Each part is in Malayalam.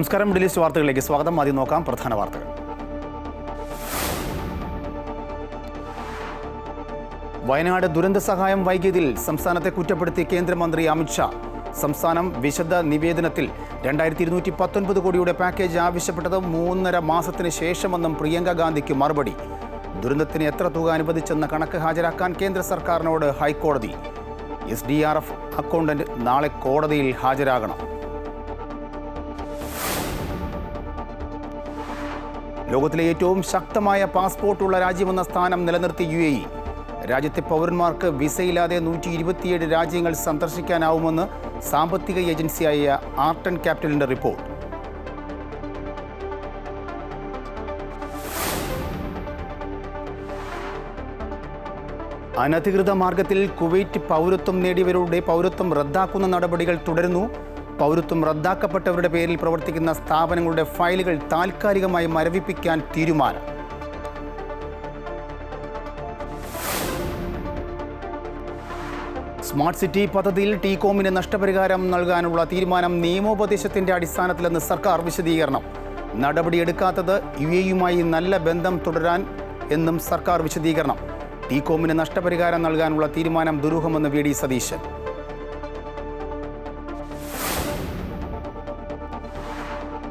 നമസ്കാരം. മിഡിൽ ഈസ്റ്റ് വാർത്തകളിലേക്ക് സ്വാഗതം. ആദ്യം നോക്കാം പ്രധാന വാർത്തകൾ. വയനാട് ദുരന്ത സഹായം വൈകിയതിൽ സംസ്ഥാനത്തെ കുറ്റപ്പെടുത്തി കേന്ദ്രമന്ത്രി അമിത്ഷാ. സംസ്ഥാനം വിശദ നിവേദനത്തിൽ 2219 കോടിയുടെ പാക്കേജ് ആവശ്യപ്പെട്ടത് 3.5 മാസത്തിന് ശേഷമെന്നും പ്രിയങ്ക ഗാന്ധിക്ക് മറുപടി. ദുരന്തത്തിന് എത്ര തുക അനുവദിച്ചെന്ന കണക്ക് ഹാജരാക്കാൻ കേന്ദ്ര സർക്കാരിനോട് ഹൈക്കോടതി. SDRF അക്കൗണ്ടന്റ് നാളെ കോടതിയിൽ ഹാജരാകണം. ലോകത്തിലെ ഏറ്റവും ശക്തമായ പാസ്പോർട്ടുള്ള രാജ്യമെന്ന സ്ഥാനം നിലനിർത്തി UAE. രാജ്യത്തെ പൗരന്മാർക്ക് വിസയില്ലാതെ 127 രാജ്യങ്ങൾ സന്ദർശിക്കാനാവുമെന്ന് സാമ്പത്തിക ഏജൻസിയായ ആർട്ട് ആൻഡ് ക്യാപിറ്റലിന്റെ റിപ്പോർട്ട്. അനധികൃത മാർഗത്തിൽ കുവൈറ്റ് പൗരത്വം നേടിയവരുടെ പൗരത്വം റദ്ദാക്കുന്ന നടപടികൾ തുടരുന്നു. പൗരത്വം റദ്ദാക്കപ്പെട്ടവരുടെ പേരിൽ പ്രവർത്തിക്കുന്ന സ്ഥാപനങ്ങളുടെ ഫയലുകൾ താൽക്കാലികമായി മരവിപ്പിക്കാൻ തീരുമാനം. സ്മാർട്ട് സിറ്റി പദ്ധതിയിൽ ടീകോമിന് നഷ്ടപരിഹാരം നൽകാനുള്ള തീരുമാനം നിയമോപദേശത്തിന്റെ അടിസ്ഥാനത്തിലെന്ന് സർക്കാർ വിശദീകരണം. നടപടിയെടുക്കാത്തത് UAE-യുമായി നല്ല ബന്ധം തുടരാൻ എന്നും സർക്കാർ വിശദീകരണം. ടീകോമിന് നഷ്ടപരിഹാരം നൽകാനുള്ള തീരുമാനം ദുരൂഹമെന്ന് VD സതീശൻ.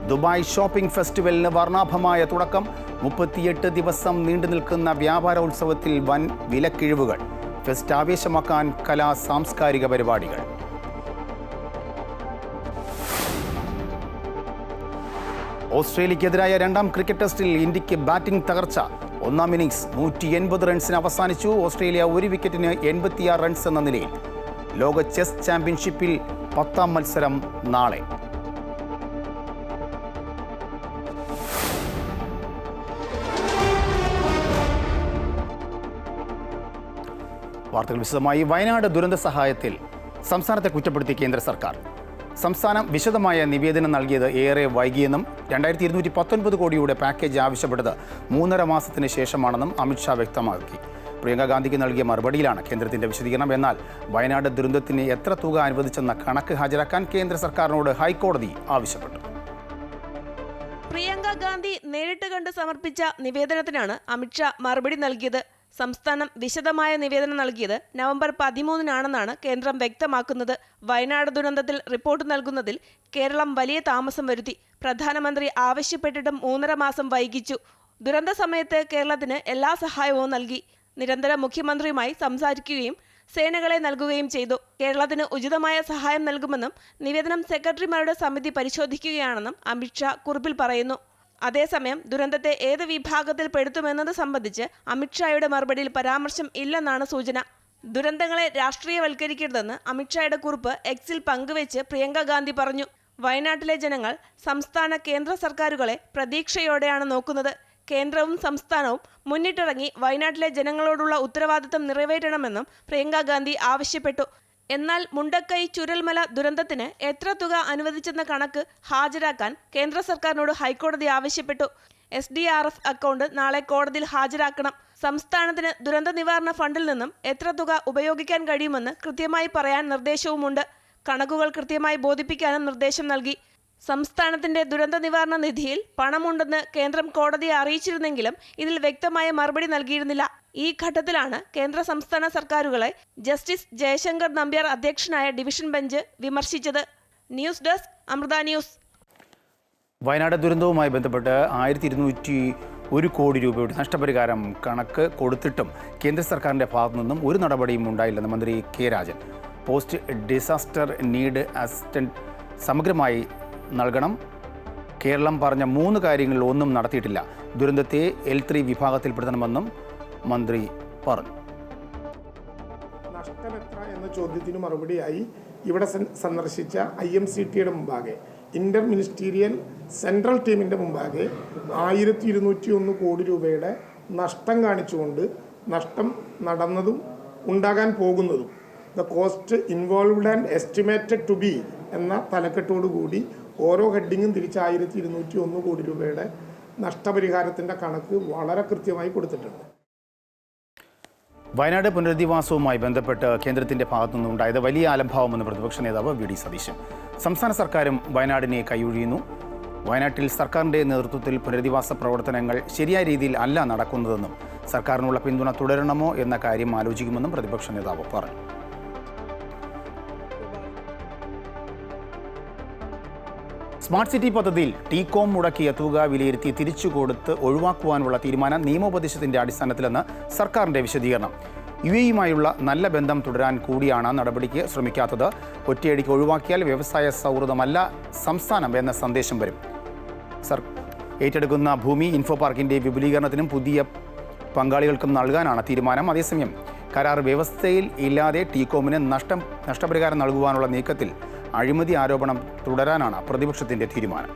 ദുബായ് ഷോപ്പിംഗ് ഫെസ്റ്റിവലിന് വർണ്ണാഭമായ തുടക്കം. 38 ദിവസം നീണ്ടു നിൽക്കുന്ന വ്യാപാരോത്സവത്തിൽ വൻ വിലക്കിഴിവുകൾ. ഫെസ്റ്റ് ആവേശമാക്കാൻ കലാ സാംസ്കാരിക പരിപാടികൾ. ഓസ്ട്രേലിയക്കെതിരായ 2ാം ക്രിക്കറ്റ് ടെസ്റ്റിൽ ഇന്ത്യക്ക് ബാറ്റിംഗ് തകർച്ച. 1ാം ഇന്നിംഗ്സ് 180 റൺസിന് അവസാനിച്ചു. ഓസ്ട്രേലിയ 1 വിക്കറ്റിന് 86 റൺസ് എന്ന നിലയിൽ. ലോക ചെസ് ചാമ്പ്യൻഷിപ്പിൽ 10ാം മത്സരം നാളെ. വാർത്തകൾ വിശദമായി. വയനാട് ദുരന്ത സഹായത്തിൽ സംസ്ഥാനത്തെ കുറ്റപ്പെടുത്തി കേന്ദ്ര സർക്കാർ. സംസ്ഥാനം വിശദമായ നിവേദനം നൽകിയത് ഏറെ വൈകിയെന്നും 2219 കോടിയുടെ പാക്കേജ് ആവശ്യപ്പെട്ടത് 3.5 മാസത്തിന് ശേഷമാണെന്നും അമിത്ഷാ വ്യക്തമാക്കി. പ്രിയങ്ക ഗാന്ധിക്ക് നൽകിയ മറുപടിയിലാണ് കേന്ദ്രത്തിന്റെ വിശദീകരണം. എന്നാൽ വയനാട് ദുരന്തത്തിന് എത്ര തുക അനുവദിച്ചെന്ന കണക്ക് ഹാജരാക്കാൻ കേന്ദ്ര സർക്കാരിനോട് ഹൈക്കോടതി ആവശ്യപ്പെട്ടു. പ്രിയങ്ക ഗാന്ധി നേരിട്ട് കണ്ട് സമർപ്പിച്ച നിവേദനത്തിനാണ് അമിത്ഷാ മറുപടി നൽകിയത്. സംസ്ഥാനം വിശദമായ നിവേദനം നൽകിയത് നവംബർ 13-നാണെന്നാണ് കേന്ദ്രം വ്യക്തമാക്കുന്നത്. വയനാട് ദുരന്തത്തിൽ റിപ്പോർട്ട് നൽകുന്നതിൽ കേരളം വലിയ താമസം വരുത്തി. പ്രധാനമന്ത്രി ആവശ്യപ്പെട്ടിട്ടും 3.5 മാസം വൈകിച്ചു. ദുരന്ത സമയത്ത് കേരളത്തിന് എല്ലാ സഹായവും നൽകി. നിരന്തരം മുഖ്യമന്ത്രിയുമായി സംസാരിക്കുകയും സേനകളെ നൽകുകയും ചെയ്തു. കേരളത്തിന് ഉചിതമായ സഹായം നൽകുമെന്നും നിവേദനം സെക്രട്ടറിമാരുടെ സമിതി പരിശോധിക്കുകയാണെന്നും അമിത്ഷാ കുറിപ്പിൽ പറയുന്നു. അതേസമയം ദുരന്തത്തെ ഏത് വിഭാഗത്തിൽ പെടുത്തുമെന്നത് സംബന്ധിച്ച് അമിത്ഷായുടെ മറുപടിയിൽ പരാമർശം ഇല്ലെന്നാണ് സൂചന. ദുരന്തങ്ങളെ രാഷ്ട്രീയവൽക്കരിക്കരുതെന്ന് അമിത്ഷായുടെ കുറിപ്പ് എക്സിൽ പങ്കുവെച്ച് പ്രിയങ്ക ഗാന്ധി പറഞ്ഞു. വയനാട്ടിലെ ജനങ്ങൾ സംസ്ഥാന കേന്ദ്ര സർക്കാരുകളെ പ്രതീക്ഷയോടെയാണ് നോക്കുന്നത്. കേന്ദ്രവും സംസ്ഥാനവും മുന്നിട്ടിറങ്ങി വയനാട്ടിലെ ജനങ്ങളോടുള്ള ഉത്തരവാദിത്തം നിറവേറ്റണമെന്നും പ്രിയങ്ക ഗാന്ധി ആവശ്യപ്പെട്ടു. എന്നാൽ മുണ്ടക്കൈ ചുരൽമല ദുരന്തത്തിന് എത്ര തുക അനുവദിച്ചെന്ന കണക്ക് ഹാജരാക്കാൻ കേന്ദ്ര സർക്കാരിനോട് ഹൈക്കോടതി ആവശ്യപ്പെട്ടു. SDRF അക്കൗണ്ട് നാളെ കോടതിയിൽ ഹാജരാക്കണം. സംസ്ഥാനത്തിന് ദുരന്ത നിവാരണ ഫണ്ടിൽ നിന്നും എത്ര തുക ഉപയോഗിക്കാൻ കഴിയുമെന്ന് കൃത്യമായി പറയാൻ നിർദ്ദേശവുമുണ്ട്. കണക്കുകൾ കൃത്യമായി ബോധിപ്പിക്കാനും നിർദ്ദേശം നൽകി. സംസ്ഥാനത്തിന്റെ ദുരന്ത നിവാരണ നിധിയിൽ പണമുണ്ടെന്ന് കേന്ദ്രം കോടതിയെ അറിയിച്ചിരുന്നെങ്കിലും ഇതിൽ വ്യക്തമായ മറുപടി നൽകിയിരുന്നില്ല. ഈ ഘട്ടത്തിലാണ് കേന്ദ്ര സംസ്ഥാന സർക്കാരുകളെ ജസ്റ്റിസ് ജയശങ്കർ നമ്പ്യാർ അധ്യക്ഷനായ ഡിവിഷൻ ബെഞ്ച് വിമർശിച്ചത്. News desk Amrita news. Wayanad ദുരന്തവുമായി ബന്ധപ്പെട്ട് 1201 കോടി രൂപയുടെ നഷ്ടപരിഹാരം കണക്ക് കൊടുത്തിട്ടും കേന്ദ്ര സർക്കാരിൻ്റെ ഭാഗത്തു നിന്നും ഒരു നടപടിയും ഉണ്ടായില്ലെന്ന് മന്ത്രി K. Rajan. Post disaster need assistance സമഗ്രമായി നൽകണം. കേരളം പറഞ്ഞ 3 കാര്യങ്ങളിൽ ഒന്നും നടത്തിയിട്ടില്ല. ദുരന്തത്തെ L3 വിഭാഗത്തിൽപ്പെടുത്തണമെന്നും മന്ത്രി പറഞ്ഞു. നഷ്ടമെത്ര എന്ന ചോദ്യത്തിന് മറുപടിയായി ഇവിടെ സന്ദർശിച്ച IMCTയുടെ മുമ്പാകെ ഇന്റർ മിനിസ്റ്റീരിയൽ സെൻട്രൽ ടീമിൻ്റെ മുമ്പാകെ 1201 കോടി രൂപയുടെ നഷ്ടം കാണിച്ചുകൊണ്ട് നഷ്ടം നടന്നതും ഉണ്ടാകാൻ പോകുന്നതും the cost involved and estimated to be എന്ന തലക്കെട്ടോടുകൂടി ഓരോ ഹെഡിങ്ങും തിരിച്ച് 1201 കോടി രൂപയുടെ നഷ്ടപരിഹാരത്തിൻ്റെ കണക്ക് വളരെ കൃത്യമായി കൊടുത്തിട്ടുണ്ട്. വയനാട് പുനരധിവാസവുമായി ബന്ധപ്പെട്ട് കേന്ദ്രത്തിന്റെ ഭാഗത്തുനിന്നുണ്ടായത് വലിയ അലംഭാവമെന്ന് പ്രതിപക്ഷ നേതാവ് VD സതീശൻ. സംസ്ഥാന സർക്കാരും വയനാടിനെ കൈയൊഴിയുന്നു. വയനാട്ടിൽ സർക്കാരിൻ്റെ നേതൃത്വത്തിൽ പുനരധിവാസ പ്രവർത്തനങ്ങൾ ശരിയായ രീതിയിൽ അല്ല നടക്കുന്നതെന്നും സർക്കാരിനുള്ള പിന്തുണ തുടരണമോ എന്ന കാര്യം ആലോചിക്കുമെന്നും പ്രതിപക്ഷ നേതാവ് പറഞ്ഞു. സ്മാർട്ട് സിറ്റി പദ്ധതിയിൽ ടീകോം മുടക്കിയ തുക വിലയിരുത്തി തിരിച്ചുകൊടുത്ത് ഒഴിവാക്കുവാനുള്ള തീരുമാനം നിയമോപദേശത്തിന്റെ അടിസ്ഥാനത്തിലെന്ന് സർക്കാരിന്റെ വിശദീകരണം. UAE-യുമായുള്ള നല്ല ബന്ധം തുടരാൻ കൂടിയാണ് നടപടിക്ക് ശ്രമിക്കാത്തത്. ഒറ്റയടിക്ക് ഒഴിവാക്കിയാൽ വ്യവസായ സൗഹൃദമല്ല സംസ്ഥാനം എന്ന സന്ദേശം വരും. ഏറ്റെടുക്കുന്ന ഭൂമി ഇൻഫോ പാർക്കിന്റെ വിപുലീകരണത്തിനും പുതിയ പങ്കാളികൾക്കും നൽകാനാണ് തീരുമാനം. അതേസമയം കരാർ വ്യവസ്ഥയിൽ ഇല്ലാതെ ടീകോമിന് നഷ്ടപരിഹാരം നൽകുവാനുള്ള നീക്കത്തിൽ അഴിമതി ആരോപണം തുടരാനാണ് പ്രതിപക്ഷത്തിന്റെ തീരുമാനം.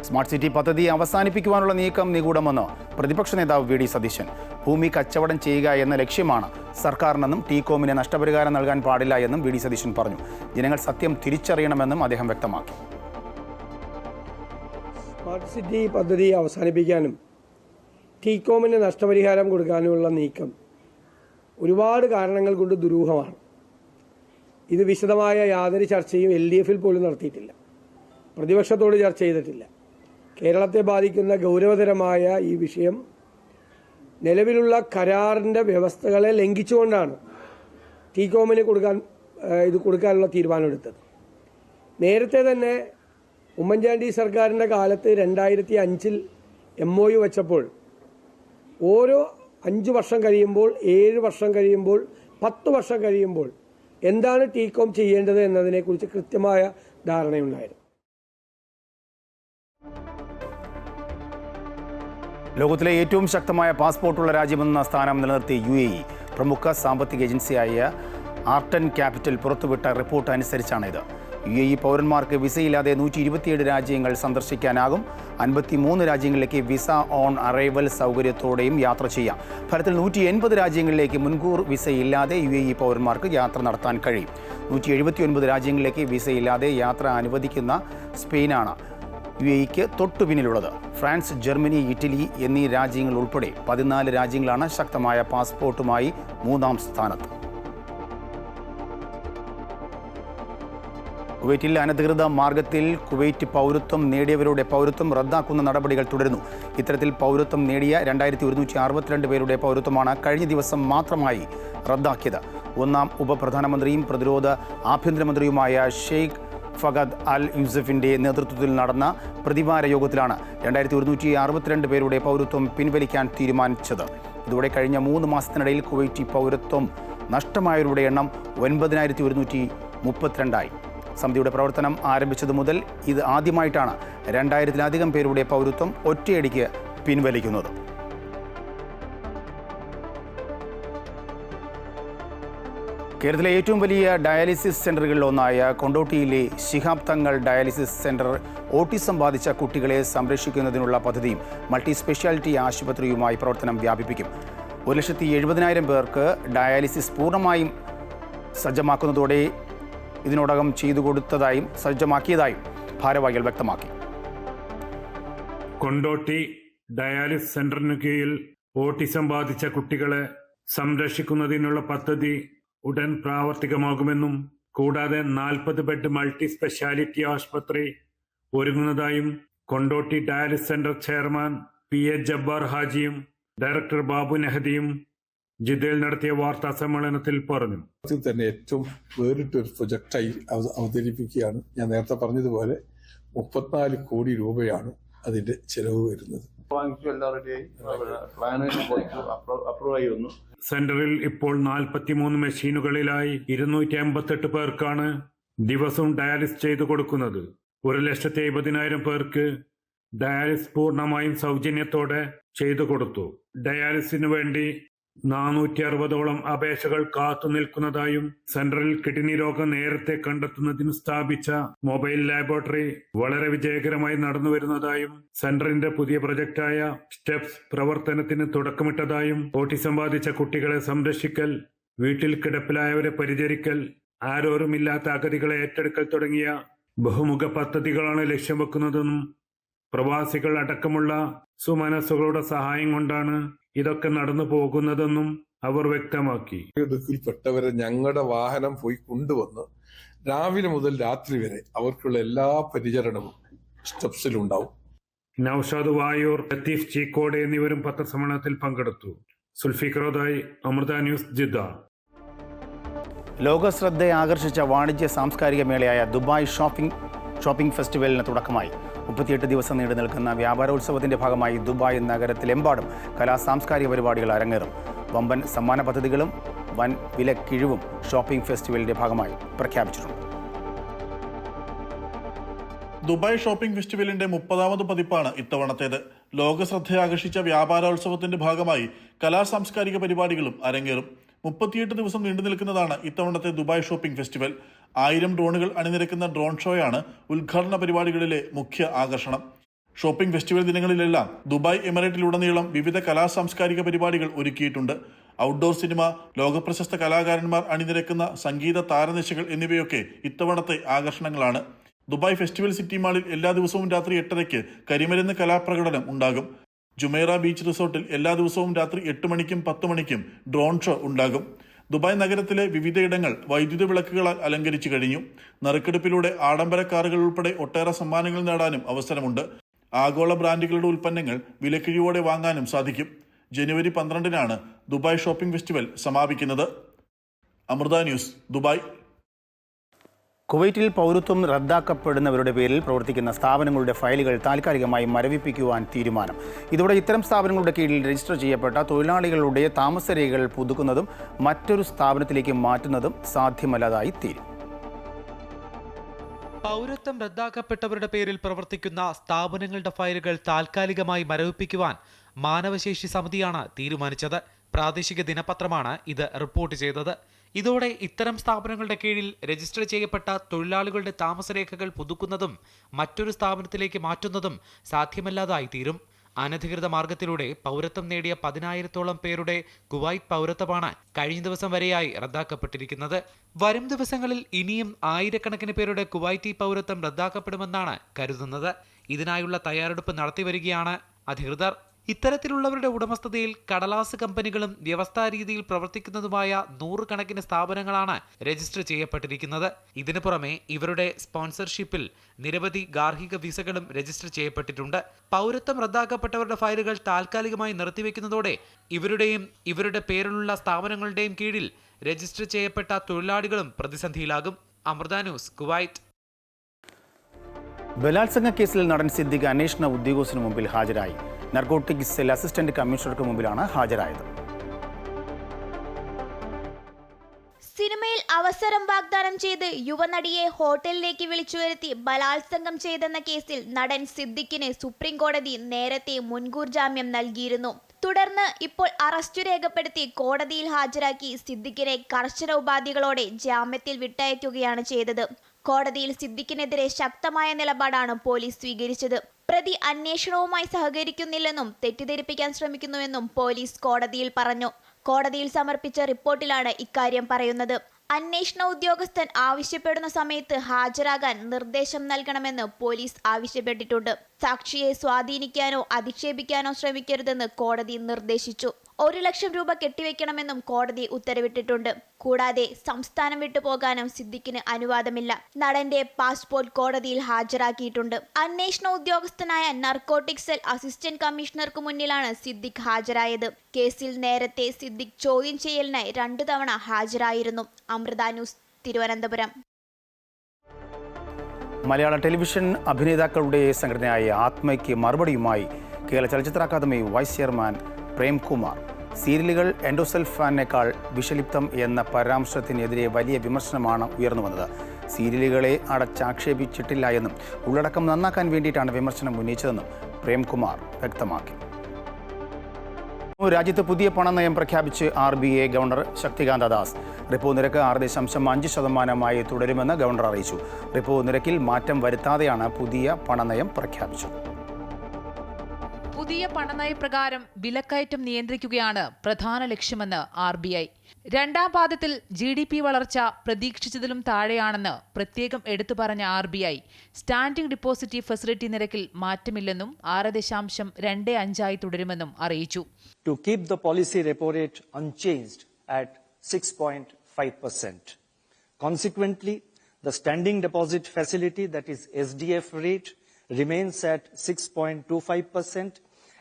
സ്മാർട്ട് സിറ്റി പദ്ധതി അവസാനിപ്പിക്കുവാനുള്ള നീക്കം നിഗൂഢമെന്ന് പ്രതിപക്ഷ നേതാവ് VD സതീശൻ. ഭൂമി കച്ചവടം ചെയ്യുക എന്ന ലക്ഷ്യമാണ് സർക്കാരിനെന്നും ടീകോമിന് നഷ്ടപരിഹാരം നൽകാൻ പാടില്ല എന്നും VD സതീശൻ പറഞ്ഞു. ജനങ്ങൾ സത്യം തിരിച്ചറിയണമെന്നും അദ്ദേഹം വ്യക്തമാക്കി. സ്മാർട്ട് സിറ്റി പദ്ധതി അവസാനിപ്പിക്കാനും ടീകോമിന് നഷ്ടപരിഹാരം കൊടുക്കാനുമുള്ള നീക്കം ഒരുപാട് കാരണങ്ങൾ കൊണ്ട് ദുരൂഹമാണ്. ഇത് വിശദമായ യാതൊരു ചർച്ചയും LDF-ൽ പോലും നടത്തിയിട്ടില്ല. പ്രതിപക്ഷത്തോട് ചർച്ച ചെയ്തിട്ടില്ല. കേരളത്തെ ബാധിക്കുന്ന ഗൗരവതരമായ ഈ വിഷയം നിലവിലുള്ള കരാറിൻ്റെ വ്യവസ്ഥകളെ ലംഘിച്ചുകൊണ്ടാണ് ടീകോമിന് കൊടുക്കാനുള്ള തീരുമാനമെടുത്തത്. നേരത്തെ തന്നെ ഉമ്മൻചാണ്ടി സർക്കാരിൻ്റെ കാലത്ത് 2005-ൽ MOU വെച്ചപ്പോൾ ഓരോ 5 വർഷം കഴിയുമ്പോൾ, 7 വർഷം കഴിയുമ്പോൾ, 10 വർഷം കഴിയുമ്പോൾ എന്താണ് ടീകോം ചെയ്യേണ്ടത് എന്നതിനെക്കുറിച്ച് കൃത്യമായ ധാരണയുണ്ടായിരുന്നു. ലോകത്തിലെ ഏറ്റവും ശക്തമായ പാസ്പോർട്ടുള്ള രാജ്യമെന്ന സ്ഥാനം നിലനിർത്തി UAE. പ്രമുഖ സാമ്പത്തിക ഏജൻസിയായ ആർട്ടൺ ക്യാപിറ്റൽ പുറത്തുവിട്ട റിപ്പോർട്ട് അനുസരിച്ചാണ് ഇത്. UAE പൗരന്മാർക്ക് വിസയില്ലാതെ 127 രാജ്യങ്ങൾ സന്ദർശിക്കാനാകും. 53 രാജ്യങ്ങളിലേക്ക് വിസ ഓൺ അറൈവൽ സൗകര്യത്തോടെയും യാത്ര ചെയ്യാം. ഫലത്തിൽ 180 രാജ്യങ്ങളിലേക്ക് മുൻകൂർ വിസയില്ലാതെ UAE പൗരന്മാർക്ക് യാത്ര നടത്താൻ കഴിയും. 179 രാജ്യങ്ങളിലേക്ക് വിസയില്ലാതെ യാത്ര അനുവദിക്കുന്ന സ്പെയിനാണ് UAE-ക്ക് തൊട്ടുപിന്നിലുള്ളത്. ഫ്രാൻസ്, ജർമ്മനി, ഇറ്റലി എന്നീ രാജ്യങ്ങൾ ഉൾപ്പെടെ 14 രാജ്യങ്ങളാണ് ശക്തമായ പാസ്പോർട്ടുമായി 3-ാം സ്ഥാനത്ത്. കുവൈറ്റിൽ അനധികൃത മാർഗത്തിൽ കുവൈറ്റ് പൗരത്വം നേടിയവരുടെ പൗരത്വം റദ്ദാക്കുന്ന നടപടികൾ തുടരുന്നു. ഇത്തരത്തിൽ പൗരത്വം നേടിയ 2162 പേരുടെ പൗരത്വമാണ് കഴിഞ്ഞ ദിവസം മാത്രമായി റദ്ദാക്കിയത്. 1-ാം ഉപപ്രധാനമന്ത്രിയും പ്രതിരോധ ആഭ്യന്തരമന്ത്രിയുമായ ഷെയ്ഖ് ഫഗദ് അൽ യൂസഫിൻ്റെ നേതൃത്വത്തിൽ നടന്ന പ്രതിവാര യോഗത്തിലാണ് 2162 പേരുടെ പൗരത്വം പിൻവലിക്കാൻ തീരുമാനിച്ചത്. ഇതോടെ കഴിഞ്ഞ 3 മാസത്തിനിടയിൽ കുവൈറ്റി പൗരത്വം നഷ്ടമായവരുടെ എണ്ണം 9132 സമിതിയുടെ പ്രവർത്തനം ആരംഭിച്ചതു മുതൽ ഇത് ആദ്യമായിട്ടാണ് 2000-ലധികം പേരുടെ പൗരത്വം ഒറ്റയടിക്ക് പിൻവലിക്കുന്നത്. കേരളത്തിലെ ഏറ്റവും വലിയ dialysis സെൻ്ററുകളിലൊന്നായ കൊണ്ടോട്ടിയിലെ Shihab Thangal dialysis centre autism ബാധിച്ച കുട്ടികളെ സംരക്ഷിക്കുന്നതിനുള്ള പദ്ധതിയും മൾട്ടി സ്പെഷ്യാലിറ്റി ആശുപത്രിയുമായി പ്രവർത്തനം വ്യാപിപ്പിക്കും. 1,70,000 പേർക്ക് ഡയാലിസിസ് പൂർണ്ണമായും സജ്ജമാക്കുന്നതോടെ ഇതിനോടകം ചെയ്തുകൊടുത്തതായും സജ്ജമാക്കിയതായും ഭാരവാഹികൾ വ്യക്തമാക്കി. കൊണ്ടോട്ടി ഡയാലിസിസ് സെന്ററിന് കീഴിൽ ഓട്ടിസം ബാധിച്ച കുട്ടികളെ സംരക്ഷിക്കുന്നതിനുള്ള പദ്ധതി ഉടൻ പ്രാവർത്തികമാകുമെന്നും കൂടാതെ 40 ബെഡ് മൾട്ടി സ്പെഷ്യാലിറ്റി ആശുപത്രി ഒരുങ്ങുന്നതായും Kondotty dialysis centre chairman PA Jabbar ഹാജിയും ഡയറക്ടർ ബാബു നെഹദിയും ജിദ്ദയിൽ നടത്തിയ വാർത്താ സമ്മേളനത്തിൽ പറഞ്ഞു. തന്നെ ഏറ്റവും വേറിട്ടൊരു പ്രൊജക്റ്റായി അവതരിപ്പിക്കുകയാണ്. ഞാൻ നേരത്തെ പറഞ്ഞതുപോലെ 34 കോടി രൂപയാണ് അതിന്റെ ചെലവ് വരുന്നത്. സെന്ററിൽ ഇപ്പോൾ 43 മെഷീനുകളിലായി 258 പേർക്കാണ് ദിവസവും ഡയാലിസിസ് ചെയ്തു കൊടുക്കുന്നത്. 1,50,000 പേർക്ക് ഡയാലിസിസ് പൂർണ്ണമായും സൗജന്യത്തോടെ ചെയ്തു കൊടുത്തു. ഡയാലിസിനു വേണ്ടി 460ഓളം അപേക്ഷകൾ കാത്തു നിൽക്കുന്നതായും സെൻട്രൽ കിഡ്നി രോഗം നേരത്തെ കണ്ടെത്തുന്നതിന് സ്ഥാപിച്ച മൊബൈൽ ലാബോറട്ടറി വളരെ വിജയകരമായി നടന്നു വരുന്നതായും സെന്ററിന്റെ പുതിയ പ്രൊജക്റ്റായ സ്റ്റെപ്സ് പ്രവർത്തനത്തിന് തുടക്കമിട്ടതായും ഓട്ടിസം ബാധിച്ച കുട്ടികളെ സംരക്ഷിക്കൽ, വീട്ടിൽ കിടപ്പിലായവരെ പരിചരിക്കൽ, ആരോരുമില്ലാത്ത അഗതികളെ ഏറ്റെടുക്കൽ തുടങ്ങിയ ബഹുമുഖ പദ്ധതികളാണ് ലക്ഷ്യം വെക്കുന്നതെന്നും പ്രവാസികൾ അടക്കമുള്ള സുമനസ്സുകളുടെ സഹായം കൊണ്ടാണ് ഇതൊക്കെ നടന്നു പോകുന്നതെന്നും അവർ വ്യക്തമാക്കി. ഇടുക്കിൽപ്പെട്ടവരെ ഞങ്ങളുടെ വാഹനം പോയി കൊണ്ടുവന്ന് രാവിലെ മുതൽ രാത്രി വരെ അവർക്കുള്ള എല്ലാ പരിചരണവും സ്റ്റെപ്സിലുണ്ടാവും. നൌഷാദ് വായൂർ, ലത്തീഫ് ചീക്കോട് എന്നിവരും പത്രസമ്മേളനത്തിൽ പങ്കെടുത്തു. സുൽഫിഖറോദായി, അമൃത ന്യൂസ്, ജിദ്ദ. ലോകശ്രദ്ധയെ ആകർഷിച്ച വാണിജ്യ സാംസ്കാരിക മേളയായ ദുബായ് ഷോപ്പിംഗ് ഫെസ്റ്റിവലിന് തുടക്കമായി. 38 ദിവസം നീണ്ടു നിൽക്കുന്ന വ്യാപാരോത്സവത്തിന്റെ ഭാഗമായി ദുബായ് നഗരത്തിലെമ്പാടും സാംസ്കാരിക പരിപാടികൾ അരങ്ങേറും. വമ്പൻ സമ്മാന പദ്ധതികളും വൻ വിലക്കിഴിവും ഷോപ്പിംഗ് ഫെസ്റ്റിവലിന്റെ ഭാഗമായി പ്രഖ്യാപിച്ചിട്ടുണ്ട്. ദുബായ് ഷോപ്പിംഗ് ഫെസ്റ്റിവലിന്റെ 30ാമത് പതിപ്പാണ് ഇത്തവണത്തേത്. ലോകശ്രദ്ധയെ ആകർഷിച്ച വ്യാപാരോത്സവത്തിന്റെ ഭാഗമായി സാംസ്കാരിക പരിപാടികളും അരങ്ങേറും. 38 ദിവസം നീണ്ടു നിൽക്കുന്നതാണ് ഇത്തവണത്തെ ദുബായ് ഷോപ്പിംഗ് ഫെസ്റ്റിവൽ. 1000 ഡ്രോണുകൾ അണിനിരക്കുന്ന ഡ്രോൺ ഷോയാണ് ഉദ്ഘാടന പരിപാടികളിലെ മുഖ്യ ആകർഷണം. ഷോപ്പിംഗ് ഫെസ്റ്റിവൽ ദിനങ്ങളിലെല്ലാം ദുബായ് എമിറേറ്റിലുടനീളം വിവിധ സാംസ്കാരിക പരിപാടികൾ ഒരുക്കിയിട്ടുണ്ട്. ഔട്ട്ഡോർ സിനിമ, ലോകപ്രശസ്ത കലാകാരന്മാർ അണിനിരക്കുന്ന സംഗീത താരനിശകൾ എന്നിവയൊക്കെ ഇത്തവണത്തെ ആകർഷണങ്ങളാണ്. ദുബായ് ഫെസ്റ്റിവൽ സിറ്റി മാളിൽ എല്ലാ ദിവസവും രാത്രി 8:30 കരിമരുന്ന് കലാപ്രകടനം ഉണ്ടാകും. ജുമൈറ ബീച്ച് റിസോർട്ടിൽ എല്ലാ ദിവസവും രാത്രി 8 മണിക്കും 10 മണിക്കും ഡ്രോൺ ഷോ ഉണ്ടാകും. ദുബായ് നഗരത്തിലെ വിവിധയിടങ്ങൾ വൈദ്യുത വിളക്കുകളാൽ അലങ്കരിച്ചു കഴിഞ്ഞു. നറുക്കെടുപ്പിലൂടെ ആഡംബര കാറുകൾ ഉൾപ്പെടെ ഒട്ടേറെ സമ്മാനങ്ങൾ നേടാനും അവസരമുണ്ട്. ആഗോള ബ്രാൻഡുകളുടെ ഉൽപ്പന്നങ്ങൾ വിലക്കിഴിവോടെ വാങ്ങാനും സാധിക്കും. ജനുവരി 12-നാണ് ദുബായ് ഷോപ്പിംഗ് ഫെസ്റ്റിവൽ സമാപിക്കുന്നത്. Amrita news, Dubai. കുവൈറ്റിൽ പൗരത്വം റദ്ദാക്കപ്പെടുന്നവരുടെ പേരിൽ പ്രവർത്തിക്കുന്ന സ്ഥാപനങ്ങളുടെ ഫയലുകൾ താൽക്കാലികമായി മരവിപ്പിക്കുവാൻ തീരുമാനം. ഇതോടെ ഇത്തരം സ്ഥാപനങ്ങളുടെ കീഴിൽ രജിസ്റ്റർ ചെയ്യപ്പെട്ട തൊഴിലാളികളുടെ താമസരേഖകൾ പുതുക്കുന്നതും മറ്റൊരു സ്ഥാപനത്തിലേക്ക് മാറ്റുന്നതും സാധ്യമല്ലാതായി തീരും. പൗരത്വം റദ്ദാക്കപ്പെട്ടവരുടെ പേരിൽ പ്രവർത്തിക്കുന്ന സ്ഥാപനങ്ങളുടെ ഫയലുകൾ താൽക്കാലികമായി മരവിപ്പിക്കുവാൻ മാനവശേഷി സമിതിയാണ് തീരുമാനിച്ചത്. പ്രാദേശിക ദിനപത്രമാണ് ഇത് റിപ്പോർട്ട് ചെയ്തത്. ഇതോടെ ഇത്തരം സ്ഥാപനങ്ങളുടെ കീഴിൽ രജിസ്റ്റർ ചെയ്യപ്പെട്ട തൊഴിലാളികളുടെ താമസരേഖകൾ പുതുക്കുന്നതും മറ്റൊരു സ്ഥാപനത്തിലേക്ക് മാറ്റുന്നതും സാധ്യമല്ലാതായി തീരും. അനധികൃത മാർഗത്തിലൂടെ പൗരത്വം നേടിയ 10,000-ഓളം പേരുടെ കുവൈറ്റ് പൗരത്വമാണ് കഴിഞ്ഞ ദിവസം വരെയായി റദ്ദാക്കപ്പെട്ടിരിക്കുന്നത്. വരും ദിവസങ്ങളിൽ ഇനിയും ആയിരക്കണക്കിന് പേരുടെ കുവൈറ്റി പൗരത്വം റദ്ദാക്കപ്പെടുമെന്നാണ് കരുതുന്നത്. ഇതിനായുള്ള തയ്യാറെടുപ്പ് നടത്തിവരികയാണ് അധികൃതർ. ഇത്തരത്തിലുള്ളവരുടെ ഉടമസ്ഥതയിൽ കടലാസ് കമ്പനികളും വ്യവസ്ഥാ രീതിയിൽ പ്രവർത്തിക്കുന്നതുമായ 100 കണക്കിന് സ്ഥാപനങ്ങളാണ് രജിസ്റ്റർ ചെയ്യപ്പെട്ടിരിക്കുന്നത്. ഇതിനു പുറമെ ഇവരുടെ സ്പോൺസർഷിപ്പിൽ നിരവധി ഗാർഹിക വിസകളും രജിസ്റ്റർ ചെയ്യപ്പെട്ടിട്ടുണ്ട്. പൗരത്വം റദ്ദാക്കപ്പെട്ടവരുടെ ഫയലുകൾ താൽക്കാലികമായി നിർത്തിവെക്കുന്നതോടെ ഇവരുടെ പേരിലുള്ള സ്ഥാപനങ്ങളുടെയും കീഴിൽ രജിസ്റ്റർ ചെയ്യപ്പെട്ട തൊഴിലാളികളും പ്രതിസന്ധിയിലാകും. Amrita news, Kuwait. ബലാത്സംഗ കേസിൽ നടൻ സിദ്ദിഖ് അന്വേഷണ ഉദ്യോഗസ്ഥന് മുമ്പിൽ ഹാജരായി. നർക്കോട്ടിക്സ് സെൽ അസിസ്റ്റന്റ് കമ്മീഷണർക്ക് മുമ്പിലാണ് ഹാജരായത്. സിനിമയിൽ അവസരം വാഗ്ദാനം ചെയ്ത് യുവനടിയെ ഹോട്ടലിലേക്ക് വിളിച്ചു വരുത്തി ബലാത്സംഗം ചെയ്തെന്ന കേസിൽ നടൻ സിദ്ദിഖിന് സുപ്രീം കോടതി നേരത്തെ മുൻകൂർ ജാമ്യം നൽകിയിരുന്നു. തുടർന്ന് ഇപ്പോൾ അറസ്റ്റ് രേഖപ്പെടുത്തി കോടതിയിൽ ഹാജരാക്കി സിദ്ദിഖിനെ കർശന ഉപാധികളോടെ ജാമ്യത്തിൽ വിട്ടയക്കുകയാണ് ചെയ്തത്. കോടതിയിൽ സിദ്ദിഖിനെതിരെ ശക്തമായ നിലപാടാണ് പോലീസ് സ്വീകരിച്ചത്. പ്രതി അന്വേഷണവുമായി സഹകരിക്കുന്നില്ലെന്നും തെറ്റിദ്ധരിപ്പിക്കാൻ ശ്രമിക്കുന്നുവെന്നും പോലീസ് കോടതിയിൽ പറഞ്ഞു. കോടതിയിൽ സമർപ്പിച്ച റിപ്പോർട്ടിലാണ് ഇക്കാര്യം പറയുന്നത്. അന്വേഷണ ഉദ്യോഗസ്ഥൻ ആവശ്യപ്പെടുന്ന സമയത്ത് ഹാജരാകാൻ നിർദ്ദേശം നൽകണമെന്ന് പോലീസ് ആവശ്യപ്പെട്ടിട്ടുണ്ട്. സാക്ഷിയെ സ്വാധീനിക്കാനോ അധിക്ഷേപിക്കാനോ ശ്രമിക്കരുതെന്ന് കോടതി നിർദ്ദേശിച്ചു. 1 ലക്ഷം രൂപ കെട്ടിവെക്കണമെന്നും കോടതി ഉത്തരവിട്ടിട്ടുണ്ട്. കൂടാതെ സംസ്ഥാനം വിട്ടുപോകാനും സിദ്ദിഖിന് അനുവാദമില്ല. നടന്റെ പാസ്പോർട്ട് കോടതിയിൽ ഹാജരാക്കിയിട്ടുണ്ട്. അന്വേഷണ ഉദ്യോഗസ്ഥനായ നർക്കോട്ടിക് സെൽ അസിസ്റ്റന്റ് കമ്മീഷണർക്ക് മുന്നിലാണ് സിദ്ദിഖ് ഹാജരായത്. കേസിൽ നേരത്തെ സിദ്ദിഖ് ചോദ്യം ചെയ്യലിനായി 2 തവണ ഹാജരായിരുന്നു. അമൃത ന്യൂസ്, തിരുവനന്തപുരം. മലയാള ടെലിവിഷൻ അഭിനേതാക്കളുടെ സംഘടനയായ ആത്മയ്ക്ക് മറുപടിയുമായി കേരള ചലച്ചിത്ര അക്കാദമി വൈസ് ചെയർമാൻ പ്രേംകുമാർ. സീരിയലുകൾ എൻഡോസൾഫാനേക്കാൾ വിഷലിപ്തം എന്ന പരാമർശത്തിനെതിരെ വലിയ വിമർശനമാണ് ഉയർന്നു വന്നത്. സീരിയലുകളെ അടച്ചാക്ഷേപിച്ചിട്ടില്ല എന്നും ഉള്ളടക്കം നന്നാക്കാൻ വേണ്ടിയിട്ടാണ് വിമർശനം ഉന്നയിച്ചതെന്നും പ്രേംകുമാർ വ്യക്തമാക്കി. രാജ്യത്ത് പുതിയ പണനയം പ്രഖ്യാപിച്ച് RBI governor Shaktikanta Das. Repo നിരക്ക് 6.5% തുടരുമെന്ന് ഗവർണർ അറിയിച്ചു. റിപ്പോ നിരക്കിൽ മാറ്റം വരുത്താതെയാണ് പുതിയ പണനയം പ്രഖ്യാപിച്ചത്. പുതിയ പണനയപ്രകാരം വിലക്കയറ്റം നിയന്ത്രിക്കുകയാണ് പ്രധാന ലക്ഷ്യമെന്ന് RBI. 2ാം പാദത്തിൽ GDP വളർച്ച പ്രതീക്ഷിച്ചതിലും താഴെയാണെന്ന് പ്രത്യേകം എടുത്തു പറഞ്ഞ RBI സ്റ്റാൻഡിംഗ് ഡിപ്പോസിറ്റ് ഫെസിലിറ്റി നിരക്കിൽ മാറ്റമില്ലെന്നും 6.25 തുടരുമെന്നും അറിയിച്ചു. To keep the policy repo rate unchanged at 6.5%. Consequently, The standing deposit facility, that is SDF rate, remains at 6.25%,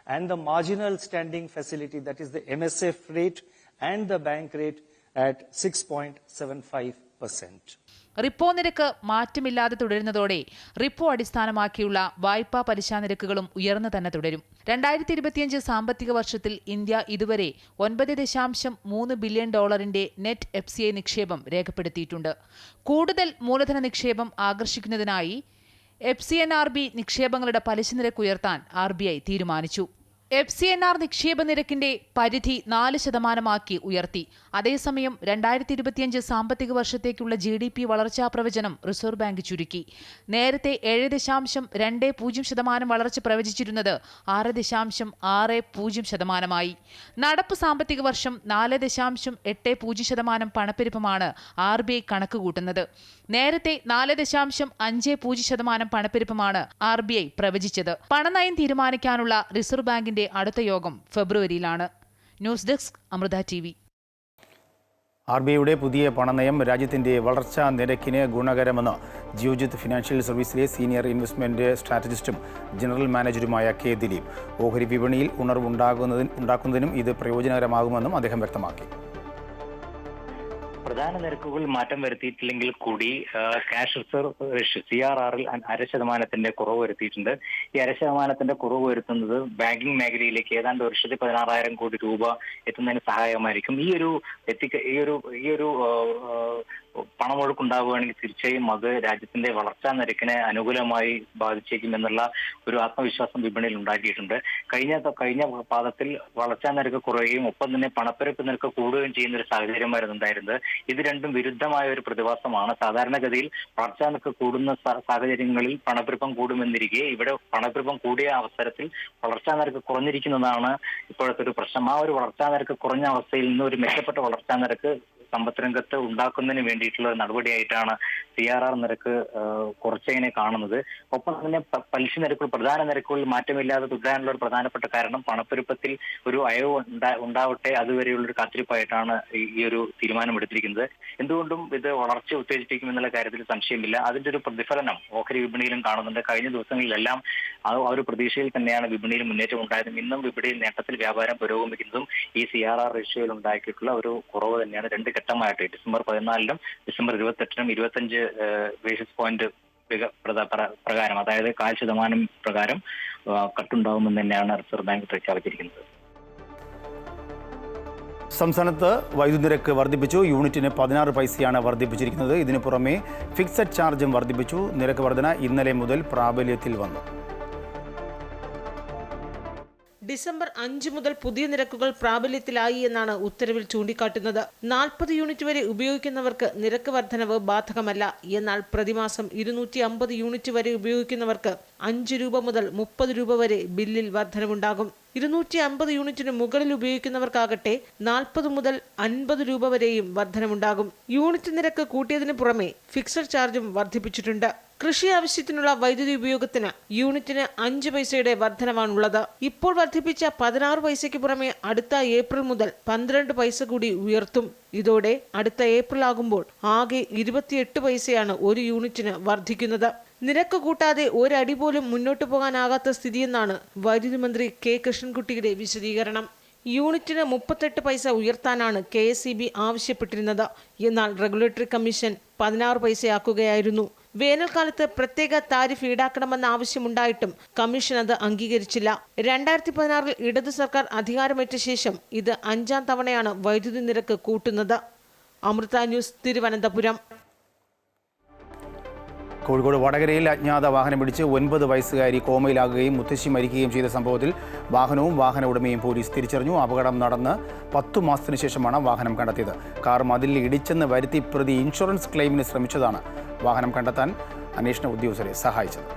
and the marginal standing facility, that is the MSF rate, and the bank rate at 6.75%. Repo നിരക്ക് മാറ്റമില്ലാതെ തുടരുന്നതോടെ റിപ്പോ അടിസ്ഥാനമാക്കിയുള്ള വായ്പാ പലിശ നിരക്കുകളും ഉയർന്നു തന്നെ തുടരും. 2025 സാമ്പത്തിക വർഷത്തിൽ ഇന്ത്യ ഇതുവരെ $9.3 ബില്യൺ നെറ്റ് FCI നിക്ഷേപം രേഖപ്പെടുത്തിയിട്ടുണ്ട്. കൂടുതൽ മൂലധന നിക്ഷേപം ആകർഷിക്കുന്നതിനായി FCNRB നിക്ഷേപങ്ങളുടെ പലിശ നിരക്ക് ഉയർത്താൻ RBI തീരുമാനിച്ചു. FCNR നിക്ഷേപ നിരക്കിന്റെ പരിധി 4% ഉയർത്തി. അതേസമയം 2025 സാമ്പത്തിക വർഷത്തേക്കുള്ള GDP വളർച്ചാ പ്രവചനം റിസർവ് ബാങ്ക് ചുരുക്കി. നേരത്തെ 7.20% വളർച്ച പ്രവചിച്ചിരുന്നത് 6.60% നടപ്പ് സാമ്പത്തിക വർഷം 4.80% പണപ്പെരുപ്പമാണ് RBI കണക്കുകൂട്ടുന്നത്. നേരത്തെ 4.50% പണപ്പെരുപ്പമാണ് RBI പ്രവചിച്ചത്. പണനയം തീരുമാനിക്കാനുള്ള റിസർവ് ബാങ്കിന്റെ അടുത്ത യോഗം ഫെബ്രുവരിയിലാണ്. News desk Amrita TV. RBIയുടെ പുതിയ പണനയം രാജ്യത്തിൻ്റെ വളർച്ചാ നിരക്കിന് ഗുണകരമെന്ന് ജിയോജിത്ത് ഫിനാൻഷ്യൽ സർവീസിലെ സീനിയർ ഇൻവെസ്റ്റ്മെൻറ്റ് സ്ട്രാറ്റജിസ്റ്റും ജനറൽ മാനേജറുമായ K. ദിലീപ്. ഓഹരി വിപണിയിൽ ഉണ്ടാക്കുന്നതിനും ഇത് പ്രയോജനകരമാകുമെന്നും അദ്ദേഹം വ്യക്തമാക്കി. പ്രധാന നിരക്കുകൾ മാറ്റം വരുത്തിയിട്ടില്ലെങ്കിൽ കൂടി ക്യാഷ് റിസർവ് റേഷ്യോ CRRൽ 0.5% കുറവ് വരുത്തിയിട്ടുണ്ട്. ഈ 0.5% കുറവ് വരുത്തുന്നത് ബാങ്കിംഗ് മേഖലയിലേക്ക് ഏതാണ്ട് 1,16,000 കോടി രൂപ എത്തുന്നതിന് സഹായകമായിരിക്കും. ഈ ഒരു പണമൊഴുക്കുണ്ടാവുകയാണെങ്കിൽ തീർച്ചയായും അത് രാജ്യത്തിന്റെ വളർച്ചാ നിരക്കിനെ അനുകൂലമായി ബാധിച്ചേക്കുമെന്നുള്ള ഒരു ആത്മവിശ്വാസം വിപണിയിൽ ഉണ്ടാക്കിയിട്ടുണ്ട്. കഴിഞ്ഞ പാദത്തിൽ വളർച്ചാ നിരക്ക് കുറയുകയും ഒപ്പം തന്നെ പണപ്പെരുപ്പ് നിരക്ക് കൂടുകയും ചെയ്യുന്ന ഒരു സാഹചര്യമായിരുന്നു ഉണ്ടായിരുന്നത്. ഇത് രണ്ടും വിരുദ്ധമായ ഒരു പ്രതിഭാസമാണ്. സാധാരണഗതിയിൽ വളർച്ചാ നിരക്ക് കൂടുന്ന സാഹചര്യങ്ങളിൽ പണപ്പെരുപ്പം കൂടുമെന്നിരിക്കെ ഇവിടെ പണപ്പെരുപ്പം കൂടിയ അവസരത്തിൽ വളർച്ചാ നിരക്ക് കുറഞ്ഞിരിക്കുന്നതാണ് ഇപ്പോഴത്തെ ഒരു പ്രശ്നം. ആ ഒരു വളർച്ചാ നിരക്ക് കുറഞ്ഞ അവസ്ഥയിൽ നിന്ന് ഒരു മെച്ചപ്പെട്ട വളർച്ചാ നിരക്ക് സമ്പദ് രംഗത്ത് ഉണ്ടാക്കുന്നതിന് വേണ്ടിയിട്ടുള്ള നടപടിയായിട്ടാണ് CRR നിരക്ക് കുറച്ചതിനെ കാണുന്നത്. ഒപ്പം തന്നെ പലിശ നിരക്കുകൾ പ്രധാന നിരക്കുകളിൽ മാറ്റമില്ലാതെ തുടരാനുള്ള ഒരു പ്രധാനപ്പെട്ട കാരണം പണപ്പെരുപ്പത്തിൽ ഒരു അയവ് ഉണ്ടാവട്ടെ അതുവരെയുള്ള ഒരു കാത്തിരിപ്പായിട്ടാണ് ഈ ഒരു തീരുമാനമെടുത്തിരിക്കുന്നത്. എന്തുകൊണ്ടും ഇത് വളർച്ച ഉത്തേജിപ്പിക്കുമെന്നുള്ള കാര്യത്തിൽ സംശയമില്ല. അതിന്റെ ഒരു പ്രതിഫലനം ഓഹരി വിപണിയിലും കാണുന്നുണ്ട്. കഴിഞ്ഞ ദിവസങ്ങളിലെല്ലാം ആ ഒരു പ്രതീക്ഷയിൽ തന്നെയാണ് വിപണിയിൽ മുന്നേറ്റം ഉണ്ടായതും ഇന്നും വിപണിയിൽ നേട്ടത്തിൽ വ്യാപാരം പുരോഗമിക്കുന്നതും ഈ CRR റേഷ്യോയിൽ ഉണ്ടാക്കിയിട്ടുള്ള ഒരു കുറവ് തന്നെയാണ്. 2 ഘട്ടമായിട്ട് ഡിസംബർ 14-നും ഡിസംബർ 28-നും 25 ബേസിസ് പോയിന്റ് പ്രകാരം, അതായത് 0.5% പ്രകാരം കട്ടുണ്ടാവുമെന്ന് തന്നെയാണ് റിസർവ് ബാങ്ക് പ്രഖ്യാപിച്ചിരിക്കുന്നത്. സംസ്ഥാനത്ത് വൈദ്യുതി നിരക്ക് വർദ്ധിപ്പിച്ചു. യൂണിറ്റിന് 16 പൈസയാണ് വർദ്ധിപ്പിച്ചിരിക്കുന്നത്. ഇതിനു പുറമെ ഫിക്സഡ് ചാർജും വർദ്ധിപ്പിച്ചു. നിരക്ക് വർധന ഇന്നലെ മുതൽ പ്രാബല്യത്തിൽ വന്നു. ഡിസംബർ 5 മുതൽ പുതിയ നിരക്കുകൾ പ്രാബല്യത്തിലായി എന്നാണ് ഉത്തരവിൽ ചൂണ്ടിക്കാട്ടുന്നത്. 40 യൂണിറ്റ് വരെ ഉപയോഗിക്കുന്നവർക്ക് നിരക്ക് വർധനവ് ബാധകമല്ല. എന്നാൽ പ്രതിമാസം 250 യൂണിറ്റ് വരെ ഉപയോഗിക്കുന്നവർക്ക് 5 രൂപ മുതൽ 30 രൂപ വരെ ബില്ലിൽ വർധനവുണ്ടാകും. 250 യൂണിറ്റിന് മുകളിൽ ഉപയോഗിക്കുന്നവർക്കാകട്ടെ 40 മുതൽ 50 രൂപ വരെയും വർധനമുണ്ടാകും. യൂണിറ്റ് നിരക്ക് കൂട്ടിയതിനു പുറമെ ഫിക്സഡ് ചാർജും വർദ്ധിപ്പിച്ചിട്ടുണ്ട്. കൃഷി ആവശ്യത്തിനുള്ള വൈദ്യുതി ഉപയോഗത്തിന് യൂണിറ്റിന് 5 പൈസയുടെ വർധനവാണുള്ളത്. ഇപ്പോൾ വർദ്ധിപ്പിച്ച 16 പൈസയ്ക്ക് പുറമെ അടുത്ത ഏപ്രിൽ മുതൽ 12 പൈസ കൂടി ഉയർത്തും. ഇതോടെ അടുത്ത ഏപ്രിൽ ആകുമ്പോൾ ആകെ 28 പൈസയാണ് ഒരു യൂണിറ്റിന് വർദ്ധിക്കുന്നത്. നിരക്ക് കൂട്ടാതെ ഒരടി പോലും മുന്നോട്ടു പോകാനാകാത്ത സ്ഥിതിയെന്നാണ് വൈദ്യുതി മന്ത്രി K. കൃഷ്ണൻകുട്ടിയുടെ വിശദീകരണം. യൂണിറ്റിന് 38 പൈസ ഉയർത്താനാണ് KSEB ആവശ്യപ്പെട്ടിരുന്നത്. എന്നാൽ റെഗുലേറ്ററി കമ്മീഷൻ 16 പൈസയാക്കുകയായിരുന്നു. വേനൽക്കാലത്ത് പ്രത്യേക താരിഫ് ഈടാക്കണമെന്ന ആവശ്യമുണ്ടായിട്ടും കമ്മീഷൻ അത് അംഗീകരിച്ചില്ല. 2016-ൽ ഇടതു സർക്കാർ അധികാരമേറ്റ ശേഷം ഇത് 5ാം തവണയാണ് വൈദ്യുതി നിരക്ക് കൂട്ടുന്നത്. അമൃത ന്യൂസ്, തിരുവനന്തപുരം. കോഴിക്കോട് വടകരയിൽ അജ്ഞാത വാഹനം പിടിച്ച് 9 വയസ്സുകാരി കോമയിലാകുകയും മുത്തശ്ശി മരിക്കുകയും ചെയ്ത സംഭവത്തിൽ വാഹനവും വാഹന ഉടമയും പോലീസ് തിരിച്ചറിഞ്ഞു. അപകടം നടന്ന് 10 മാസത്തിനു ശേഷമാണ് വാഹനം കണ്ടെത്തിയത്. കാർ മതിലിൽ ഇടിച്ചെന്ന് വരുത്തി പ്രതി ഇൻഷുറൻസ് ക്ലെയിമിന് ശ്രമിച്ചതാണ് വാഹനം കണ്ടെത്താൻ അന്വേഷണ ഉദ്യോഗസ്ഥരെ സഹായിച്ചത്.